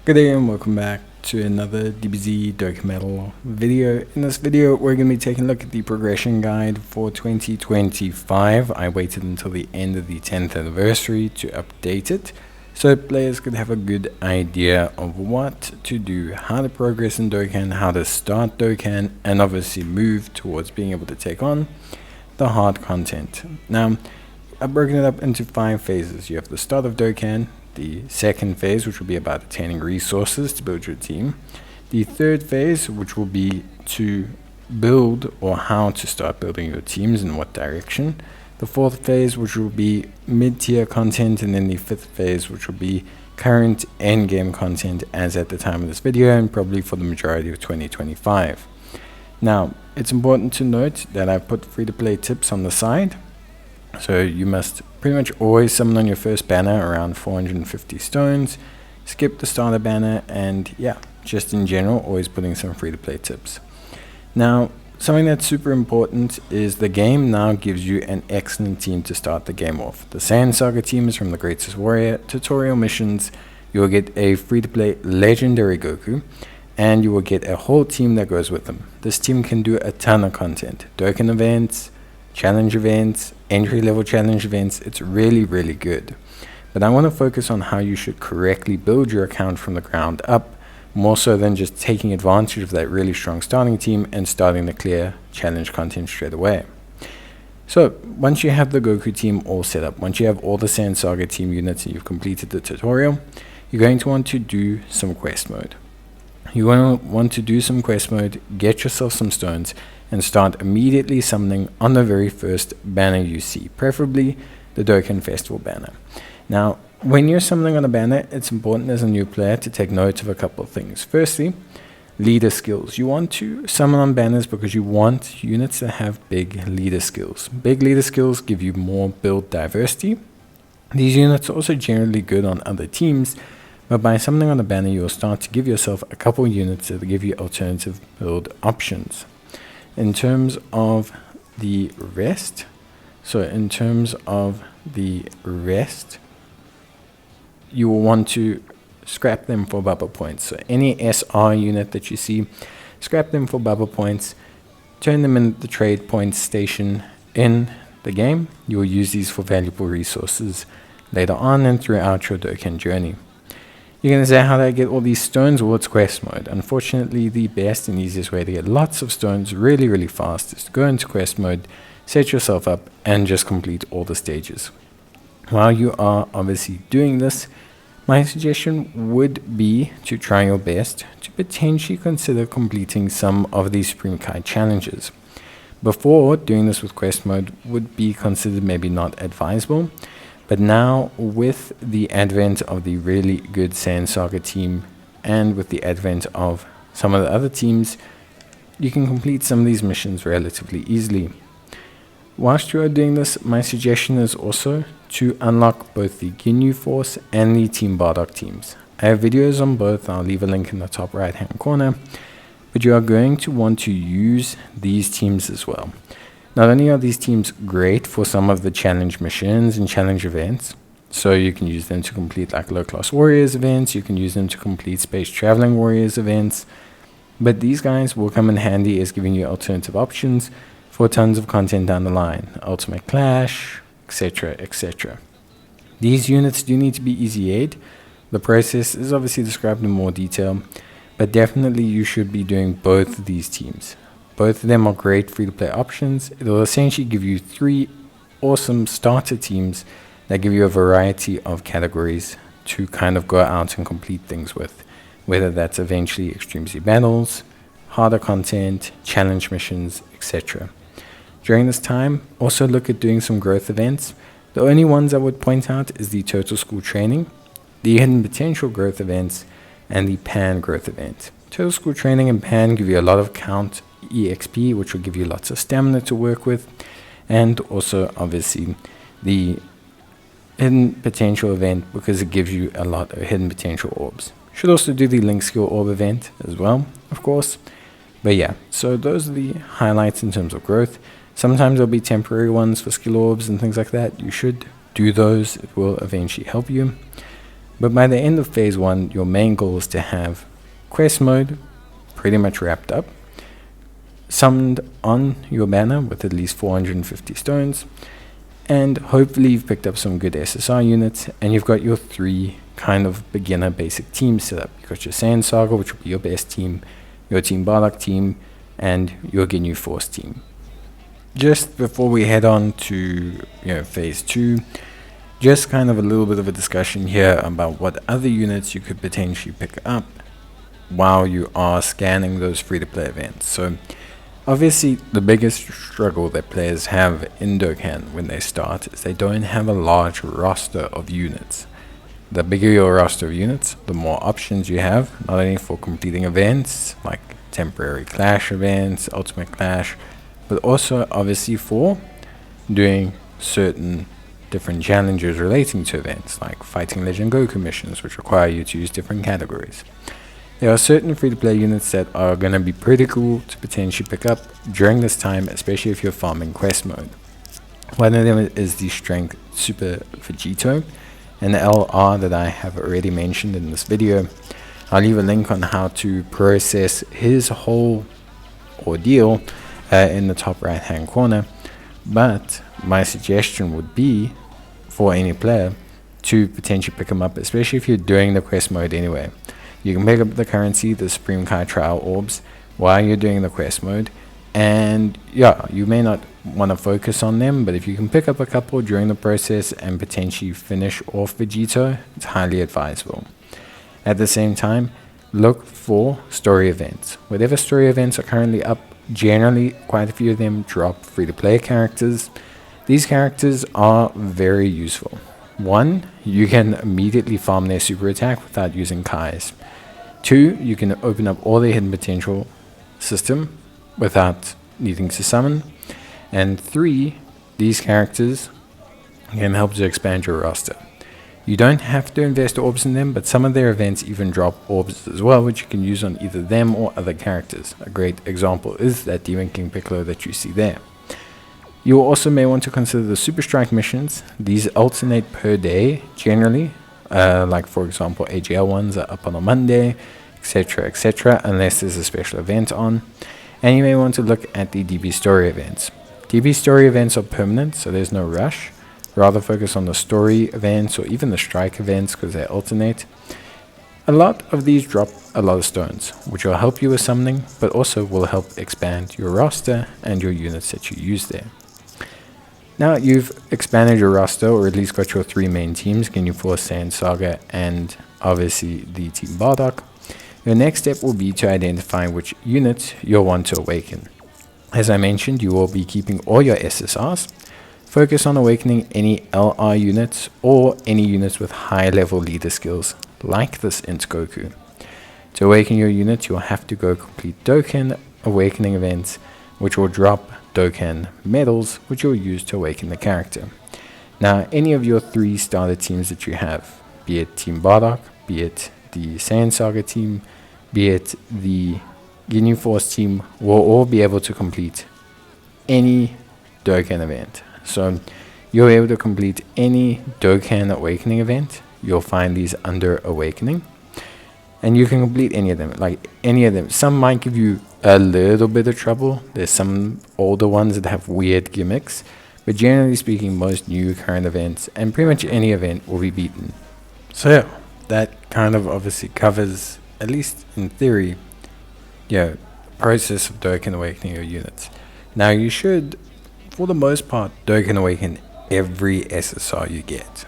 Good day and welcome back to another DBZ Dokkan video. In this video we're going to be taking a look at the progression guide for 2025. I waited until the end of the 10th anniversary to update it so players could have a good idea of what to do, how to progress in Dokkan, how to start Dokkan, and obviously move towards being able to take on the hard content. Now I've broken it up into 5 phases. You have the start of Dokkan, the second phase, which will be about attaining resources to build your team, the third phase, which will be to build or how to start building your teams in what direction, the fourth phase, which will be mid-tier content, and then the fifth phase, which will be current end game content as at the time of this video and probably for the majority of 2025. Now it's important to note that I've put free-to-play tips on the side. So you must pretty much always summon on your first banner around 450 stones, skip the starter banner, and yeah, just in general always putting some free to play tips. Now something that's super important is the game now gives you an excellent team to start the game off. The Saiyan Saga team is from the Greatest Warrior tutorial missions. You will get a free to play legendary Goku, and you will get a whole team that goes with them. This team can do a ton of content, Dokkan events, challenge events, entry level challenge events. It's really good, but I want to focus on how you should correctly build your account from the ground up, more so than just taking advantage of that really strong starting team and starting to clear challenge content straight away. So once you have the Goku team all set up, once you have all the Saiyan Saga team units and you've completed the tutorial, you're going to want to do some quest mode. You want to do some quest mode, get yourself some stones, and start immediately summoning on the very first banner you see, preferably the Dokkan Festival banner. Now, when you're summoning on a banner, it's important as a new player to take note of a couple of things. Firstly, leader skills. You want to summon on banners because you want units that have big leader skills. Big leader skills give you more build diversity. These units are also generally good on other teams, but by summoning on a banner, you'll start to give yourself a couple units that give you alternative build options. In terms of the rest, you will want to scrap them for bubble points. So any SR unit that you see, scrap them for bubble points, turn them in the trade points station in the game. You will use these for valuable resources later on and throughout your Dokkan journey. You're going to say, how do I get all these stones? Well, it's quest mode. Unfortunately, the best and easiest way to get lots of stones really fast is to go into quest mode, set yourself up, and just complete all the stages. While you are obviously doing this, my suggestion would be to try your best to potentially consider completing some of these Supreme Kai challenges. Before, doing this with quest mode would be considered maybe not advisable. But now, with the advent of the really good Saiyan Saga team and with the advent of some of the other teams, you can complete some of these missions relatively easily. Whilst you are doing this, my suggestion is also to unlock both the Ginyu Force and the Team Bardock teams. I have videos on both. I'll leave a link in the top right hand corner, but you are going to want to use these teams as well. Not only are these teams great for some of the challenge missions and challenge events, so you can use them to complete like low class warriors events, you can use them to complete space traveling warriors events, but these guys will come in handy as giving you alternative options for tons of content down the line, ultimate clash, etc. These units do need to be easy aid. The process is obviously described in more detail, but definitely you should be doing both of these teams. Both of them are great free-to-play options. It will essentially give you 3 awesome starter teams that give you a variety of categories to kind of go out and complete things with, whether that's eventually Extreme Z battles, harder content, challenge missions, etc. During this time, also look at doing some growth events. The only ones I would point out is the Total School Training, the Hidden Potential growth events, and the Pan growth event. Total School Training and Pan give you a lot of count EXP, which will give you lots of stamina to work with, and also obviously the Hidden Potential event because it gives you a lot of Hidden Potential orbs. Should also do the Link Skill Orb event as well, of course. But yeah, so those are the highlights in terms of growth. Sometimes there'll be temporary ones for skill orbs and things like that. You should do those. It will eventually help you. But by the end of phase 1, your main goal is to have quest mode pretty much wrapped up, summoned on your banner with at least 450 stones, and hopefully you've picked up some good SSR units, and you've got your 3 kind of beginner basic teams set up. You've got your Sand Saga, which will be your best team, your Team Bardock team, and your GNU Force team. Just before we head on to phase 2, just kind of a little bit of a discussion here about what other units you could potentially pick up while you are scanning those free-to-play events. So obviously the biggest struggle that players have in Dokkan when they start is they don't have a large roster of units. The bigger your roster of units, the more options you have, not only for completing events like temporary clash events, ultimate clash, but also obviously for doing certain different challenges relating to events like fighting Legend Goku missions, which require you to use different categories. There are certain free-to-play units that are going to be pretty cool to potentially pick up during this time, especially if you're farming quest mode. One of them is the Strength Super Vegito, an LR that I have already mentioned in this video. I'll leave a link on how to process his whole ordeal in the top right hand corner, but my suggestion would be for any player to potentially pick him up, especially if you're doing the quest mode anyway. You can pick up the currency, the Supreme Kai Trial Orbs, while you're doing the quest mode, and yeah, you may not want to focus on them, but if you can pick up a couple during the process and potentially finish off Vegito, it's highly advisable. At the same time, look for story events. Whatever story events are currently up, generally quite a few of them drop free-to-play characters. These characters are very useful. 1, you can immediately farm their super attack without using Kai's. 2, you can open up all their hidden potential system without needing to summon. And 3, these characters can help to expand your roster. You don't have to invest orbs in them, but some of their events even drop orbs as well, which you can use on either them or other characters. A great example is that Demon King Piccolo that you see there. You also may want to consider the Super Strike missions. These alternate per day generally, like for example AGL ones are up on a Monday, etc., unless there's a special event on. And you may want to look at the DB story events. DB story events are permanent, so there's no rush. Rather focus on the story events or even the strike events because they alternate. A lot of these drop a lot of stones, which will help you with summoning, but also will help expand your roster and your units that you use there. Now you've expanded your roster, or at least got your 3 main teams, GNU Force, Sand Saga, and obviously the Team Bardock. Your next step will be to identify which units you'll want to awaken. As I mentioned, you will be keeping all your SSRs. Focus on awakening any LR units or any units with high level leader skills, like this Int Goku. To awaken your units, you'll have to go complete Dokkan awakening events, which will drop Dokkan medals, which you'll use to awaken the character. Now, any of your 3 starter teams that you have, be it Team Bardock, be it the Saiyan Saga team, be it the GNU Force team, will all be able to complete any Dokkan event. So you'll be able to complete any Dokkan awakening event. You'll find these under awakening, and you can complete any of them, like any of them. Some might give you a little bit of trouble. There's some older ones that have weird gimmicks, but generally speaking, most new current events and pretty much any event will be beaten. So yeah, that kind of obviously covers, at least in theory, process of Dokkan awakening your units. Now you should, for the most part, Dokkan awaken every SSR you get.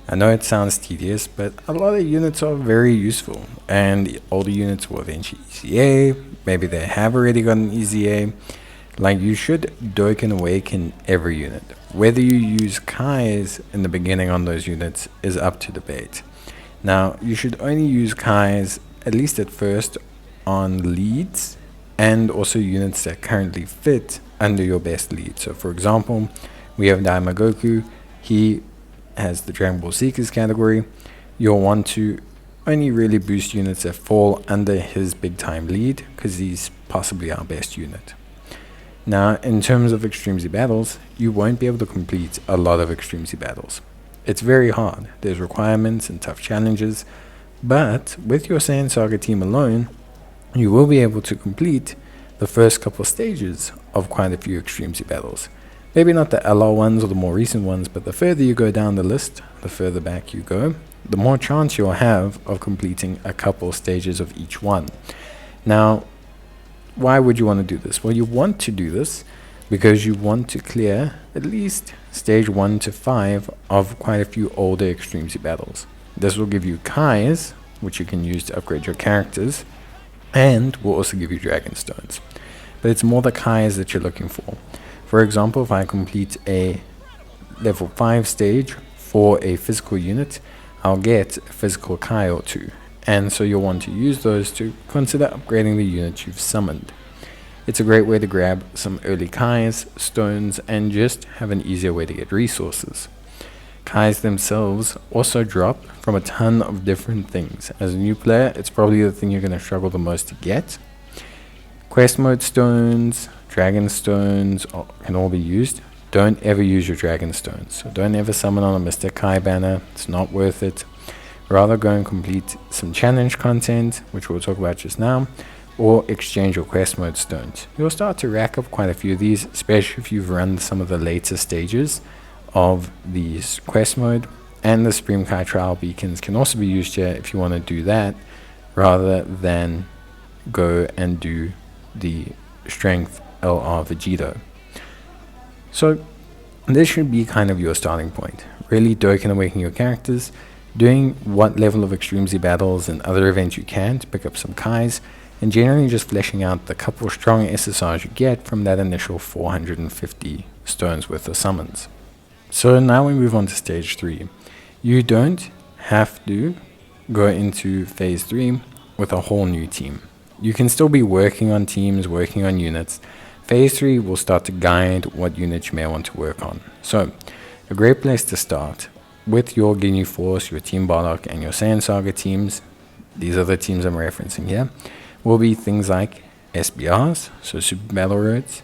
I know it sounds tedious, but a lot of units are very useful, and older units will eventually EZA. Maybe they have already got an EZA. Like, you should Dokkan awaken every unit. Whether you use Kai's in the beginning on those units is up to debate. Now, you should only use Kai's, at least at first, on leads and also units that currently fit under your best lead. So for example, we have Daima Goku. He has the Dragon Ball Seekers category. You'll want to only really boost units that fall under his big time lead, because he's possibly our best unit. Now, in terms of Extreme Z battles, you won't be able to complete a lot of Extreme Z battles. It's very hard. There's requirements and tough challenges, but with your Saiyan Saga team alone, you will be able to complete the first couple stages of quite a few Extreme Z battles. Maybe not the LR ones or the more recent ones, but the further you go down the list, the further back you go, the more chance you'll have of completing a couple stages of each one. Now, why would you want to do this? Well, you want to do this because you want to clear at least stage 1 to 5 of quite a few older Extreme Z battles. This will give you Kais, which you can use to upgrade your characters, and will also give you Dragon Stones. But it's more the Kais that you're looking for. For example, if I complete a level 5 stage for a physical unit, I'll get a physical Kai or 2. And so you'll want to use those to consider upgrading the unit you've summoned. It's a great way to grab some early Kais, stones, and just have an easier way to get resources. Kais themselves also drop from a ton of different things. As a new player, it's probably the thing you're going to struggle the most to get. Quest mode stones, dragon stones can all be used. Don't ever use your dragon stones. So don't ever summon on a Mr. Kai banner. It's not worth it. Rather go and complete some challenge content, which we'll talk about just now, or exchange your quest mode stones. You'll start to rack up quite a few of these, especially if you've run some of the later stages of these quest mode. And the Supreme Kai trial beacons can also be used here if you want to do that, rather than go and do the strength LR Vegito. So this should be kind of your starting point. Really Dokkan awakening your characters, doing what level of Extreme Z battles and other events you can to pick up some Kais, and generally just fleshing out the couple strong SSRs you get from that initial 450 stones worth of summons. So now we move on to stage 3. You don't have to go into phase 3 with a whole new team. You can still be working on teams, working on units. Phase 3 will start to guide what units you may want to work on. So a great place to start with your Ginyu Force, your Team Bardock, and your Saiyan Saga teams, these are the teams I'm referencing here, will be things like SBRs, so Super Battle Roads,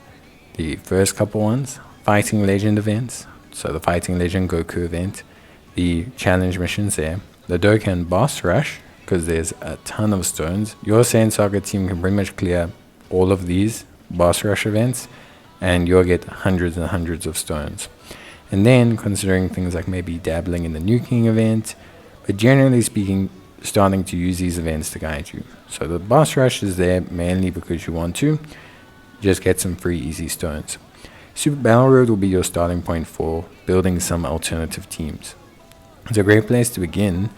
the first couple ones, Fighting Legend events, so the Fighting Legend Goku event, the challenge missions there, the Dokkan Boss Rush, because there's a ton of stones. Your Saiyan Saga team can pretty much clear all of these Boss Rush events, and you'll get hundreds and hundreds of stones. And then considering things like maybe dabbling in the nuking event, but generally speaking, starting to use these events to guide you. So the Boss Rush is there mainly because you want to just get some free easy stones. Super Battle Road will be your starting point for building some alternative teams. It's a great place to begin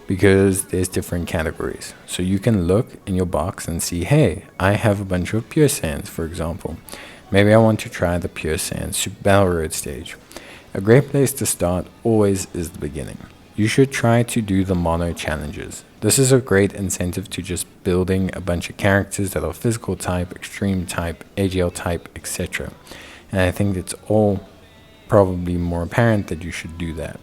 because there's different categories. So you can look in your box and see, hey, I have a bunch of Pure Saiyans, for example. Maybe I want to try the Pure Saiyan Super Battle Road stage. A great place to start always is the beginning. You should try to do the mono challenges. This is a great incentive to just building a bunch of characters that are physical type, extreme type, AGL type, etc. And I think it's all probably more apparent that you should do that.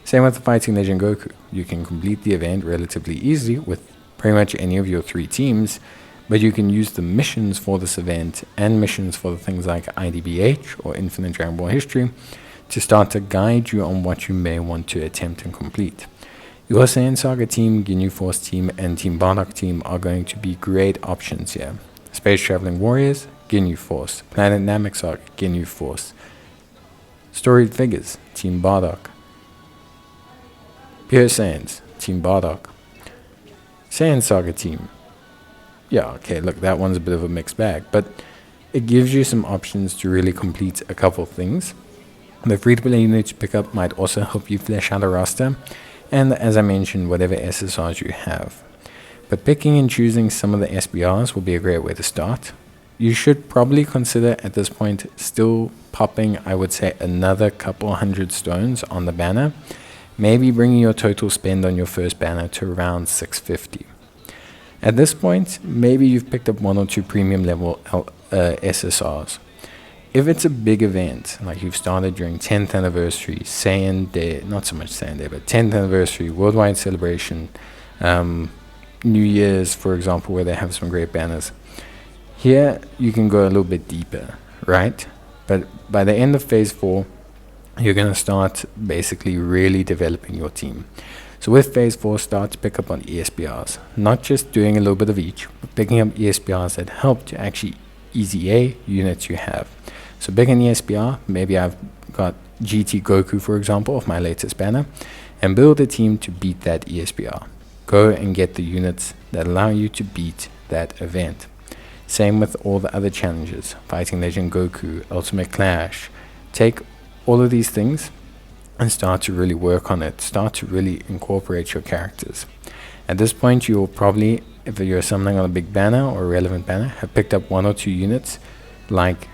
Same with the Fighting Legend Goku. You can complete the event relatively easily with pretty much any of your 3 teams, but you can use the missions for this event and missions for the things like IDBH or Infinite Dragon Ball History to start to guide you on what you may want to attempt and complete. Your Saiyan Saga team, Ginyu Force team, and Team Bardock team are going to be great options here. Space Traveling Warriors, Ginyu Force. Planet Namek Saga, Ginyu Force. Storied Figures, Team Bardock. Pure Saiyans, Team Bardock. Saiyan Saga team. Yeah, okay, look, that one's a bit of a mixed bag, but it gives you some options to really complete a couple things. The free-to-play units you pick up might also help you flesh out a roster, and as I mentioned, whatever SSRs you have. But picking and choosing some of the SBRs will be a great way to start. You should probably consider at this point still popping, I would say, another couple hundred stones on the banner, maybe bringing your total spend on your first banner to around 650. At this point, maybe you've picked up 1 or 2 premium level SSRs. If it's a big event, like you've started during 10th anniversary, Saiyan Day, not so much Saiyan Day, but 10th anniversary, worldwide celebration, New Year's, for example, where they have some great banners. Here, you can go a little bit deeper, right? But by the end of phase 4, you're going to start basically really developing your team. So with Phase 4, start to pick up on ESBRs. Not just doing a little bit of each, but picking up ESBRs that help to actually EZA units you have. So big an ESBR, maybe I've got GT Goku, for example, of my latest banner, and build a team to beat that ESBR. Go and get the units that allow you to beat that event. Same with all the other challenges, Fighting Legend Goku, Ultimate Clash. Take all of these things and start to really work on it. Start to really incorporate your characters. At this point, you will probably, if you're summoning on a big banner or a relevant banner, have picked up 1 or 2 units like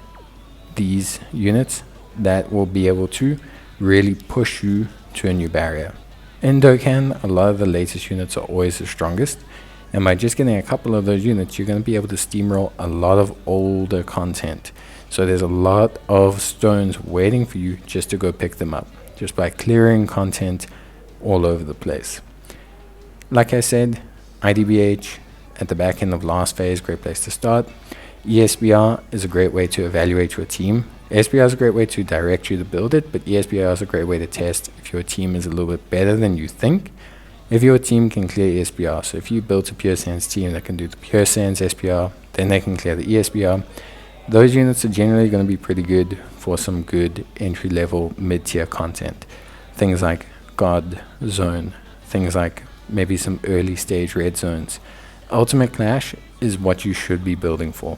these units that will be able to really push you to a new barrier. In Dokkan, a lot of the latest units are always the strongest, and by just getting a couple of those units, you're going to be able to steamroll a lot of older content. So there's a lot of stones waiting for you just to go pick them up, just by clearing content all over the place. Like I said, IDBH at the back end of last phase, great place to start. ESBR is a great way to evaluate your team. ESBR is a great way to direct you to build it, but ESBR is a great way to test if your team is a little bit better than you think. If your team can clear ESBR, so if you built a Pure Sands team that can do the Pure Sands SBR, then they can clear the ESBR. Those units are generally going to be pretty good for some good entry-level mid-tier content. Things like God Zone, things like maybe some early-stage red zones. Ultimate Clash is what you should be building for.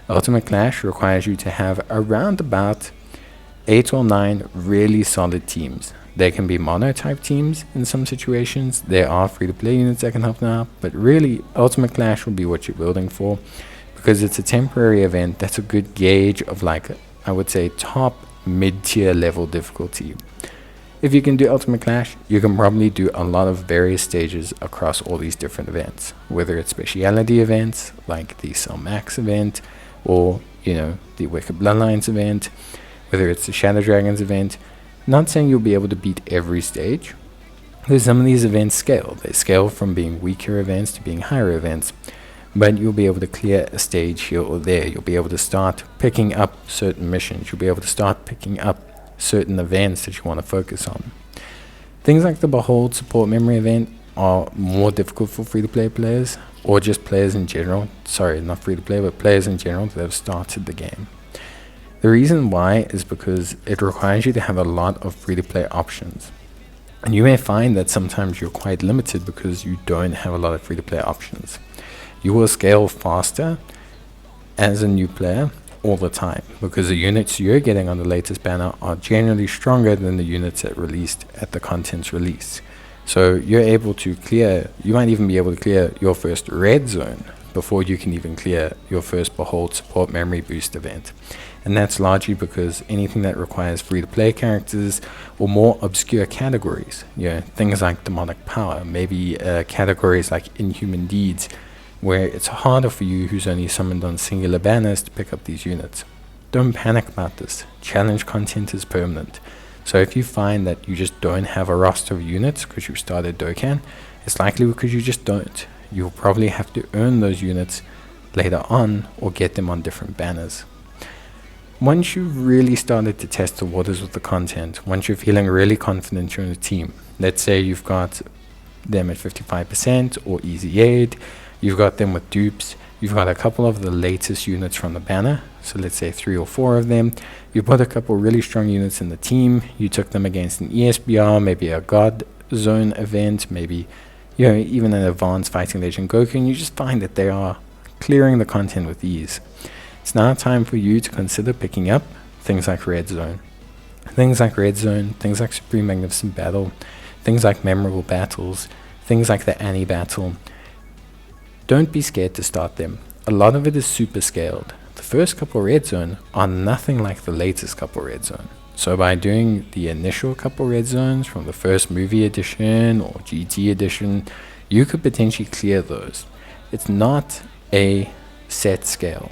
Ultimate Clash requires you to have around about 8 or 9 really solid teams. They can be mono-type teams in some situations. There are free-to-play units that can help now, but really Ultimate Clash will be what you're building for, because it's a temporary event that's a good gauge of, like, I would say, top mid-tier level difficulty. If you can do Ultimate Clash, you can probably do a lot of various stages across all these different events, whether it's speciality events like the Cell Max event, or, you know, the Wicked Bloodlines event, whether it's the Shadow Dragons event. Not saying you'll be able to beat every stage, because some of these events scale. They scale from being weaker events to being higher events, but you'll be able to clear a stage here or there. You'll be able to start picking up certain missions. You'll be able to start picking up certain events that you want to focus on. Things like the Behold support memory event are more difficult for free-to-play players, or just players in general. Sorry, not free-to-play, but players in general that have started the game. The reason why is because it requires you to have a lot of free-to-play options. And you may find that sometimes you're quite limited because you don't have a lot of free-to-play options. You will scale faster as a new player all the time, because the units you're getting on the latest banner are generally stronger than the units that released at the content's release. So you're able to clear, you might even be able to clear your first red zone before you can even clear your first Behold support memory boost event. And that's largely because anything that requires free-to-play characters or more obscure categories, things like demonic power, maybe categories like inhuman deeds, where it's harder for you who's only summoned on singular banners to pick up these units. Don't panic about this. Challenge content is permanent. So if you find that you just don't have a roster of units because you started Dokkan, it's likely because you just don't. You'll probably have to earn those units later on or get them on different banners. Once you've really started to test the waters with the content, once you're feeling really confident you're in a team, let's say you've got them at 55% or easy aid, you've got them with dupes, you've got a couple of the latest units from the banner, so let's say 3 or 4 of them, you put a couple really strong units in the team, you took them against an ESBR, maybe a God Zone event, maybe even an advanced Fighting Legend Goku, and you just find that they are clearing the content with ease. It's now time for you to consider picking up things like Red Zone. Things like Red Zone, things like Supreme Magnificent Battle, things like Memorable Battles, things like the Annie Battle. Don't be scared to start them. A lot of it is super scaled. The first couple Red Zone are nothing like the latest couple Red Zone. So by doing the initial couple Red Zones from the first movie edition or GT edition, you could potentially clear those. It's not a set scale.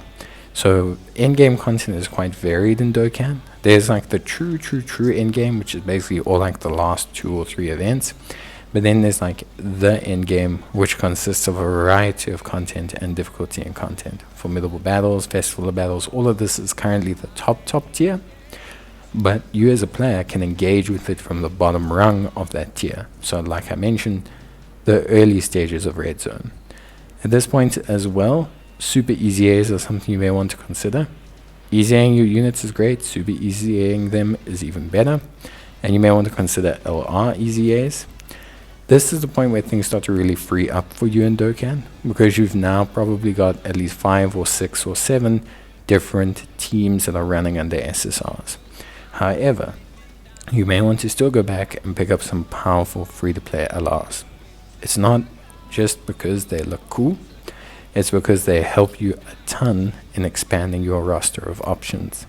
So in-game content is quite varied in Dokkan. There's like the true in-game, which is basically all like the last 2 or 3 events. But then there's like the in-game, which consists of a variety of content and difficulty in content. Formidable battles, festival of battles, all of this is currently the top tier. but you as a player can engage with it from the bottom rung of that tier. So like I mentioned, the early stages of red zone. At this point as well, super EZAs are something you may want to consider. EZAing your units is great, super EZAing them is even better, and you may want to consider LR EZAs. This is the point where things start to really free up for you in Dokkan, because you've now probably got at least 5 or 6 or 7 different teams that are running under SSRs. However, you may want to still go back and pick up some powerful free-to-play LRs. It's not just because they look cool, it's because they help you a ton in expanding your roster of options.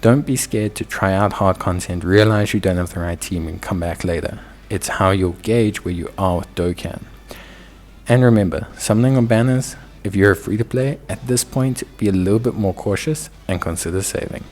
Don't be scared to try out hard content, realize you don't have the right team, and come back later. It's how you'll gauge where you are with Dokkan. And remember, summoning on banners, if you're a free-to-play, at this point, be a little bit more cautious and consider saving.